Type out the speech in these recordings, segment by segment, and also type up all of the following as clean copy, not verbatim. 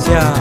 Zia.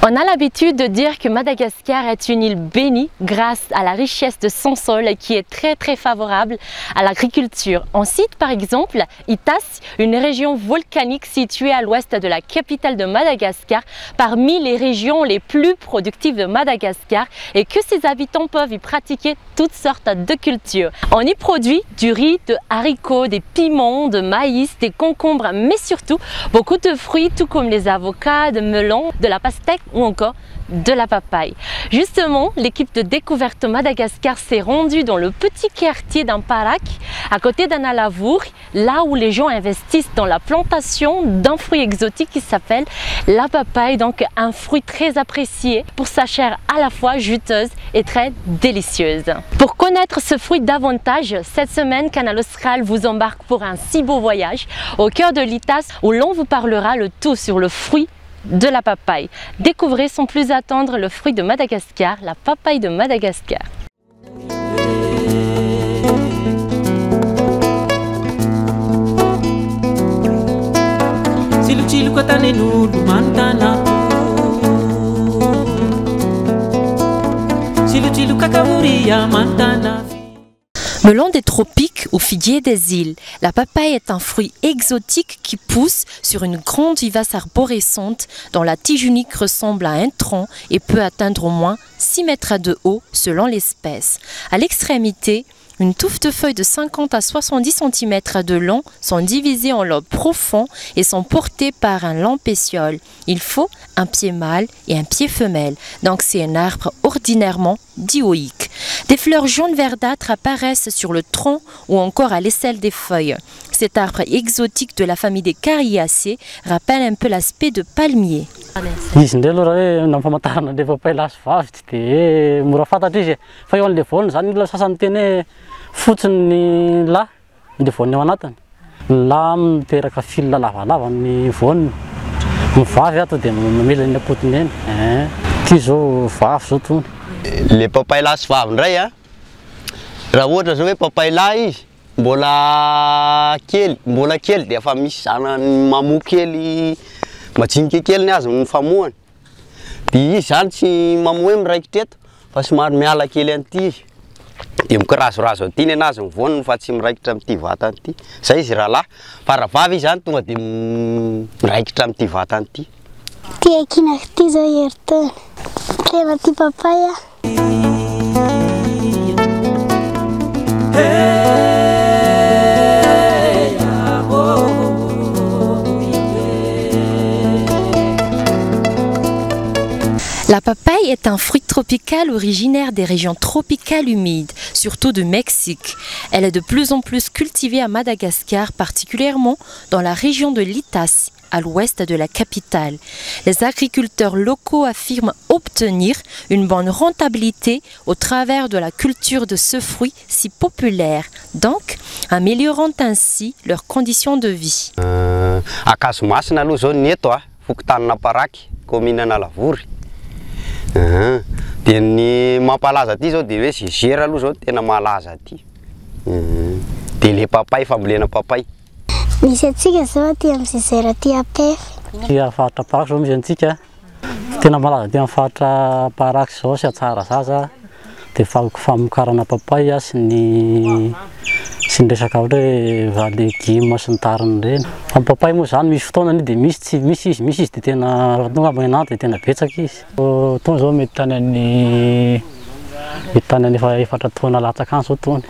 On a l'habitude de dire que Madagascar est une île bénie grâce à la richesse de son sol qui est très favorable à l'agriculture. On cite par exemple Itas, une région volcanique située à l'ouest de la capitale de Madagascar, parmi les régions les plus productives de Madagascar, et que ses habitants peuvent y pratiquer toutes sortes de cultures. On y produit du riz, de haricots, des piments, de maïs, des concombres, mais surtout beaucoup de fruits, tout comme les avocats, de melons, de la pastèque ou encore de la papaye. Justement, l'équipe de découverte Madagascar s'est rendue dans le petit quartier d'Amparak, à côté d'Analavour, là où les gens investissent dans la plantation d'un fruit exotique qui s'appelle la papaye, donc un fruit très apprécié pour sa chair à la fois juteuse et très délicieuse. Pour connaître ce fruit davantage, cette semaine, Canal Austral vous embarque pour un si beau voyage au cœur de l'Itas où l'on vous parlera le tout sur le fruit de la papaye. Découvrez sans plus attendre le fruit de Madagascar, la papaye de Madagascar. Melon des tropiques ou figuier des îles, la papaye est un fruit exotique qui pousse sur une grande vivace arborescente dont la tige unique ressemble à un tronc et peut atteindre au moins 6 mètres de haut selon l'espèce. À l'extrémité, une touffe de feuilles de 50 à 70 cm de long sont divisées en lobes profonds et sont portées par un long pétiole. Il faut un pied mâle et un pied femelle, donc c'est un arbre ordinairement dioïque. Des fleurs jaunes verdâtres apparaissent sur le tronc ou encore à l'aisselle des feuilles. Cet arbre exotique de la famille des Cariacées rappelle un peu l'aspect de palmier. Les papayes là se font hein. Raha ohatra zao hoe papay lahy izy mbola kely dia efa misy zanany mamoa kely majinika kely ny azy ny famoahany. Dia izy zany tsy mamoa hoe miraikitra eto fa somary miala kely an'ity izy. Dia mikirazorazo aty ny anazy ny voany fa tsy miraikitra amin'ity vatany ity. Zay izy rahalahy. Fa raha vavy izy zany tonga dia miraikitra amin'ity vatany ity. Tia kinako ity zao heritany. Tena tia papaya. La papaye est un fruit tropical originaire des régions tropicales humides, surtout du Mexique. Elle est de plus en plus cultivée à Madagascar, particulièrement dans la région de l'Itas, à l'ouest de la capitale. Les agriculteurs locaux affirment obtenir une bonne rentabilité au travers de la culture de ce fruit si populaire, donc améliorant ainsi leurs conditions de vie. Akazomasina aloha zao ny eto fokotanina Paraky, commune Analavory. Dia ny mampalaza aty zao dia hoe zizera aloha zao tena malaza aty. Dia le papay, fambolena papay. Misy atsika zao aty amin'ny zizera aty apefy. Tia faritra Paraky zao misy antsika. Tena malaza aty amin'ny faritra Paraky zao sy Atsara zaza. Dia famokarana papay sy ny resaka hoe légumes sy ny tariny reny. Fa ny papay moa zany misy fotoana dia misy izy dia tena raha tonga mainana dia tena betsaka izy. Tony zao mety tany any efatra taona latsaka any zao tony.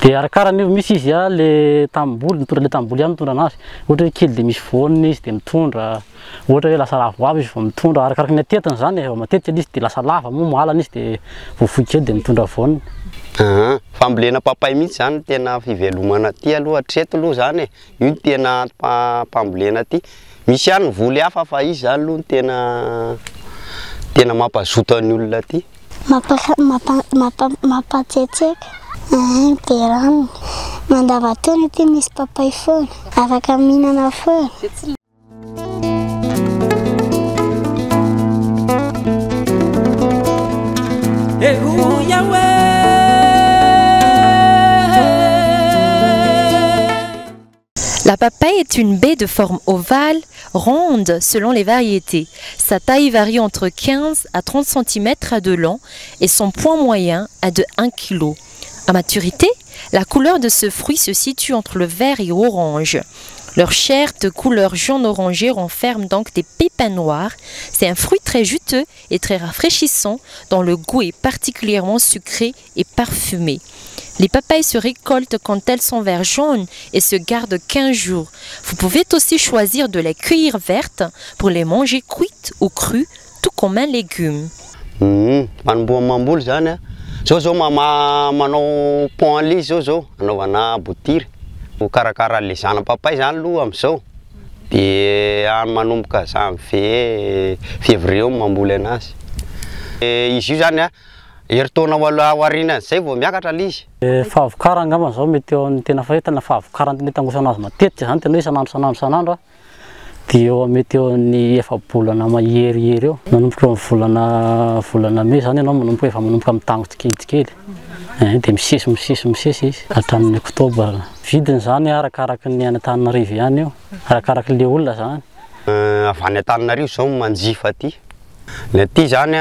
Dia arakaraka misy izy le tamboly mitondra le tamboly ihany mitondra anazy. Ohatra hoe kely dia misy voaniny izy dia mitondra. Ohatra hoe lasa lavo avy izy vao mitondra. Arakaraka ny atetiny zany vao matetika izy dia lasa lava moa mahalana izy dia vao fohy kely dia mitondra voaniny. Fambolena papay mihitsy zany tena fivelomana aty aloha hatreto aloha zany e. Io no tena fambolena aty. Misy ihany voly hafa fa izy zany aloha tena mampazoto ny olona aty. Mampatsetseka. Be rano. Mandavan-taona aty misy papay foana. Afaka mihinana foana. La papaye est une baie de forme ovale, ronde selon les variétés. Sa taille varie entre 15 à 30 cm de long et son poids moyen est de 1 kg. À maturité, la couleur de ce fruit se situe entre le vert et orange. Leur chair de couleur jaune-orangé renferme donc des pépins noirs. C'est un fruit très juteux et très rafraîchissant dont le goût est particulièrement sucré et parfumé. Les papayes se récoltent quand elles sont vert jaune et se gardent 15 jours. Vous pouvez aussi choisir de les cueillir vertes pour les manger cuites ou crues, tout comme un légume. Mamboly zany zao manao pont en lisse zao anaovana botira. Karakara le zana papay zany aloha am'izao. Dia manomboka zany février mamboly anazy. Izy io zany heritaona aoriana zay vao miakatra izy. Fahavokara angamba zao mety eo amin'ny tena fahitana fahavokara tena tangosana azy matetika zany tena hoe isanandro dia eo mety eo amin'ny efa-bolana maherihery eo. Manomboka eo amin'ny volana Mai zany ianao manomboka amin'ny tango tsikely. Dia misesy izy hatramin'ny Oktobra. Vidiny zany arakaraka ny Antananarivo ihany eo, arakaraka le olona zany. Avy any Antananarivo zao manjifa aty. Ny aty zany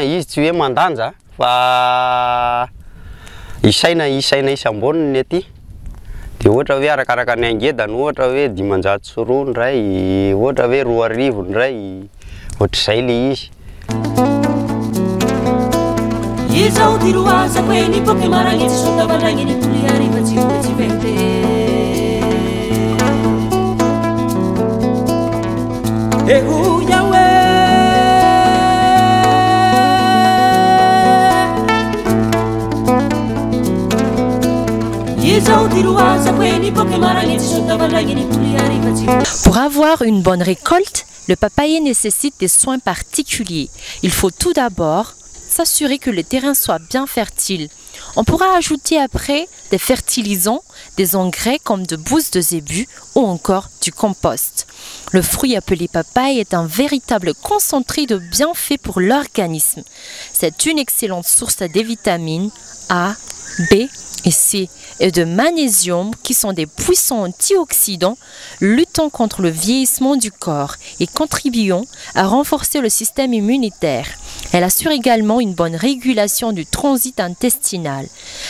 izy tsy hoe mandanja fa isaina isam-bolana ny aty. Dia ohatra hoe arakaraka ny angedany ohatra hoe 500 sy 2 ndray, ohatra hoe 2,000 ndray, ohatr'izay le izy. Izao diroaza queni poche maraghetti sotto valanghi di tuli arriva ci vede e Yahweh Izao diroaza queni poche maraghetti sotto valanghi di tuli arriva ci vede. Pour avoir une bonne récolte, le papayer nécessite des soins particuliers. Il faut tout d'abord s'assurer que le terrain soit bien fertile. On pourra ajouter après des fertilisants, des engrais comme de bouse de zébu ou encore du compost. Le fruit appelé papaye est un véritable concentré de bienfaits pour l'organisme. C'est une excellente source de vitamines A, B et C et de magnésium qui sont des puissants antioxydants luttant contre le vieillissement du corps et contribuant à renforcer le système immunitaire. Elle assure également une bonne régulation du transit intestinal.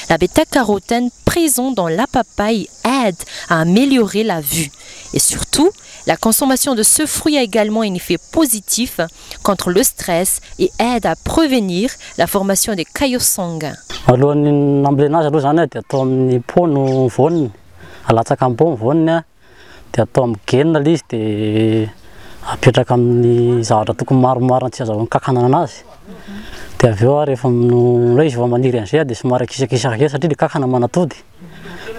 La bêta-carotène présente dans la papaye aide à améliorer la vue. Et surtout, la consommation de ce fruit a également un effet positif contre le stress et aide à prévenir la formation des caillots sanguins. Alohan'ny nambolena azy aloha zany dia atao amin'ny pot no voaniny, alatsaka amin'ny pot ny voaniny dia atao amin'ny genina le izy dia apetraka amin'ny zavatra tokony maromaro tsy azahoan'ny kakanana anazy. Dia avy eo rehefa izy vao maniry an'izay dia somary akisakisaka kely satria le kakana manatody.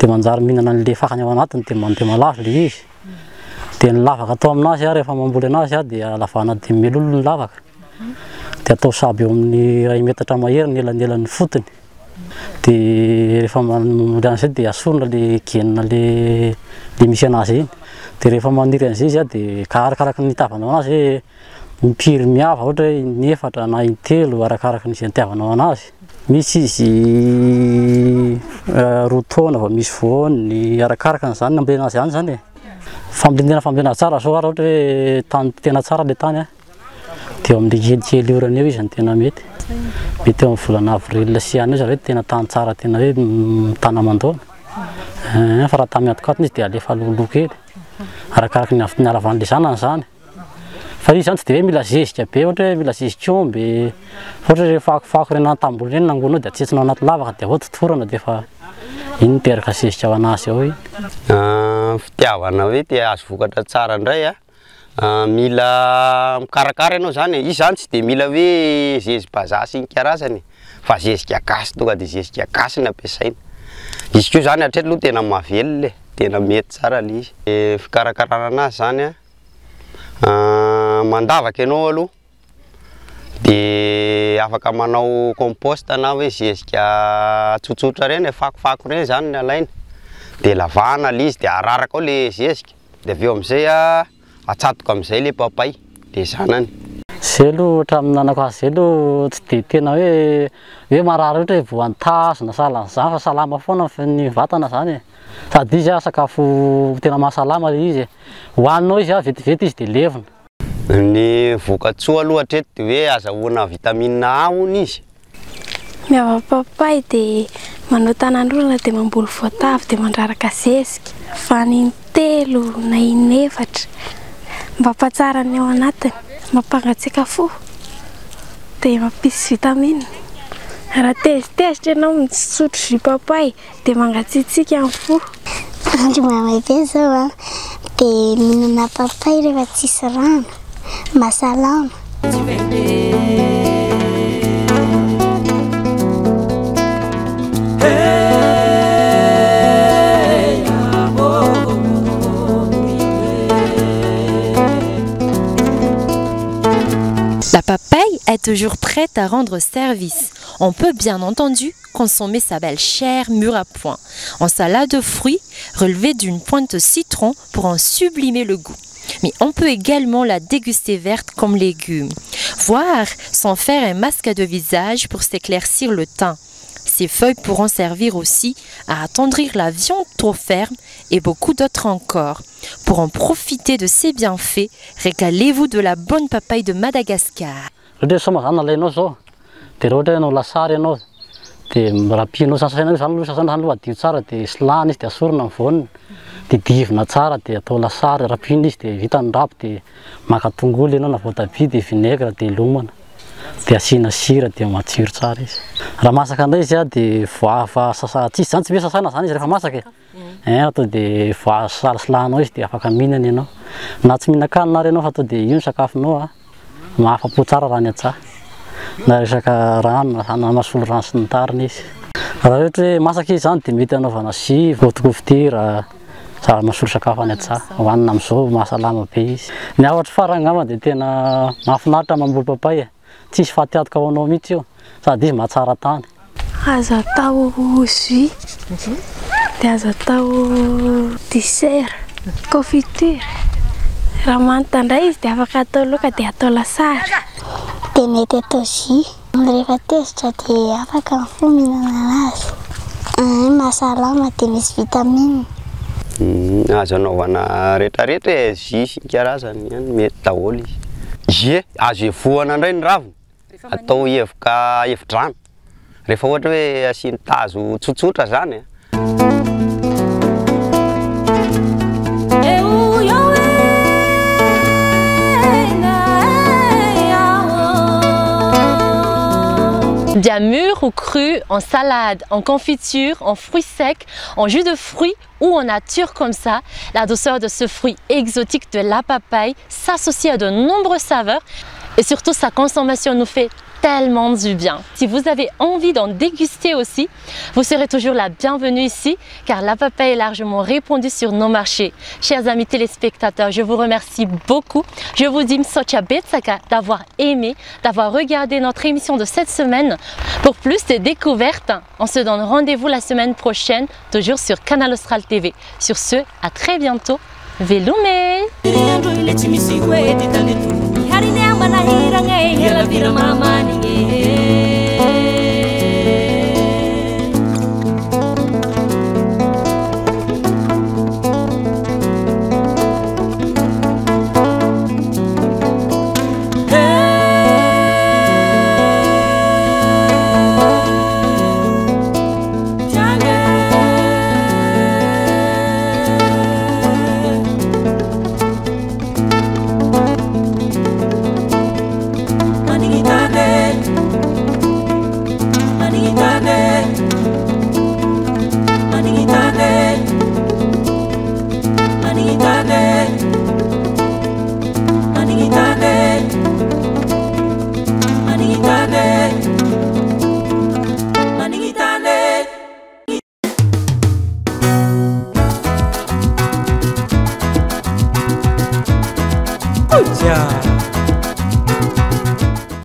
Dia manjary mihinana an'le fakany ao anatiny dia mandeha malaso le izy. Dia ny lavaka atao aminazy rehefa mamboly anazy dia alavana 10 milolo ny lavaka. Dia atao sabo eo amin'ny 2 metatra mahery ny elanelan'ny fotony. Dia rehefa mamboly an'izay dia asorina le genina le misy anazy iny. Dia rehefa maniry an'izay izy dia arakaraka ny itavanao anazy hoe mipiry miava ohatra hoe 4 na 3 arakaraka ny izay itiavanao anazy. Misy izy 2 taona vao misy voany arakaraka an'izany nambolena azy ihany zany e. Fambolena tsara zao ohatra hoe tany tena tsara le tany dia amin'ny kelikely orana eo izy ny tena mety. Mety eo amin'ny volana avril sy any io tena tany tsara tena hoe tany aman-doana. Fa raha tany antokaty izy dia alefa lolo kely. Arakaraka ny halavan'le zanany zany. fa izy zany tsy de hoe mila zezika be ohatra hoe mila zezika omby ohatra hoe fakofako reny tamboho reny nangonao de atsitsinao anaty lavaka de totorana de fa iny teraka zezika ho anazy ao iny. Fitiavana hoe te azo vokatra tsara indray mila mikarakara ianao zany izy zany tsy de mila hoe zezibazaha sy ny karazany fa zezika gasy tonga de zezika gasy ny ampiasaina. Izy koa zany hatreto aloha tena mahavelona tena mety tsara le izy. Fikarakarana anazy zany mandavaka ianao aloha de afaka manao compost na hoe zezika tsotsotra reny fakofako reny zany ny alaina de lavana le izy de araraka ao le zezika de aveo am'izay atsatoka am'izay le papay de zanany. Zelo hatramin'ny nanako azy zelo tsy de tena hoe marary ohatra hoe voantasina salany zany fa salama foana ny vatana zany sady izy sakafo tena mahasalama le izy hoaninao izy vetivety izy de levona. Ny vokatsoa aloha hatreto de hoe azahoana vitamine A hono izy. Miava papay de manao tanan'olona de mamboly voatavo de mandraraka zezika fa ny telo na inefatra mampatsara ny ao anatiny mampangatsiaka fo de mampisy vitamine. Raha tezitezitra ianao misotro jus papay de mangatsiatsiaka amin'ny fo. Andro mamay zao de mihinana papay rehefa tsisy rano mahasalama. La papaye est toujours prête à rendre service. On peut bien entendu consommer sa belle chair mûre à point, en salade de fruits relevée d'une pointe de citron pour en sublimer le goût. Mais on peut également la déguster verte comme légume, voire s'en faire un masque de visage pour s'éclaircir le teint. Ces feuilles pourront servir aussi à attendrir la viande trop ferme et beaucoup d'autres encore. Pour en profiter de ces bienfaits, régalez-vous de la bonne papaye de Madagascar. De divina tsara de atao lasary rapina izy de vita ny rapo de maka tongolo ianao na voatabia de vinaigre de lomana de asina sira de matsiro tsara izy. Raha masaka ndray izy de voava sasa tsisy zany tsy hoe sasana zany izy rehefa masaka atao de voasalasalanao izy de afaka mihinana ianao na tsy mihinan-kanina ary ianao fa atao de io ny sakafonao mahafapo tsara raha ny atsaha na resaka rano na mahasolo rano sy ny tariny izy. Raha ohatra hoe masaka izy zany de mety anaovana jus vautokovitira mahasolo sakafo any atsaha hoanina amin'izao mahasalama be izy. Ny afatry farany angamba de tena mahafinaritra mamboly papay tsisy fahatihatoka ho anao mihitsy io sady izy mahatsara tany. Azo atao jus de azo atao dessert, confiture. Raha manta ndray izy de afaka atao laoka de atao lasary. De mety atao jus rehefa tezitra de afaka mifoha mihinana azy. Mahasalama de misy vitamine. Azo anaovana rehetrarehetra jus sy karazany mety daholo izy. Jus azo evohana indray ny raviny atao evoka evo-drano rehefa ohatra hoe asiny tazo tsotsotra zany Bien mûr ou cru, en salade, en confiture, en fruits secs, en jus de fruits ou en nature comme ça, la douceur de ce fruit exotique de la papaye s'associe à de nombreuses saveurs et surtout sa consommation nous fait tellement du bien. Si vous avez envie d'en déguster aussi, vous serez toujours la bienvenue ici car la papaye est largement répandue sur nos marchés. Chers amis téléspectateurs, je vous remercie beaucoup. Je vous dis msocha betsaka d'avoir aimé, d'avoir regardé notre émission de cette semaine. Pour plus de découvertes, on se donne rendez-vous la semaine prochaine, toujours sur Canal Austral TV. Sur ce, à très bientôt. Velume! Yeah.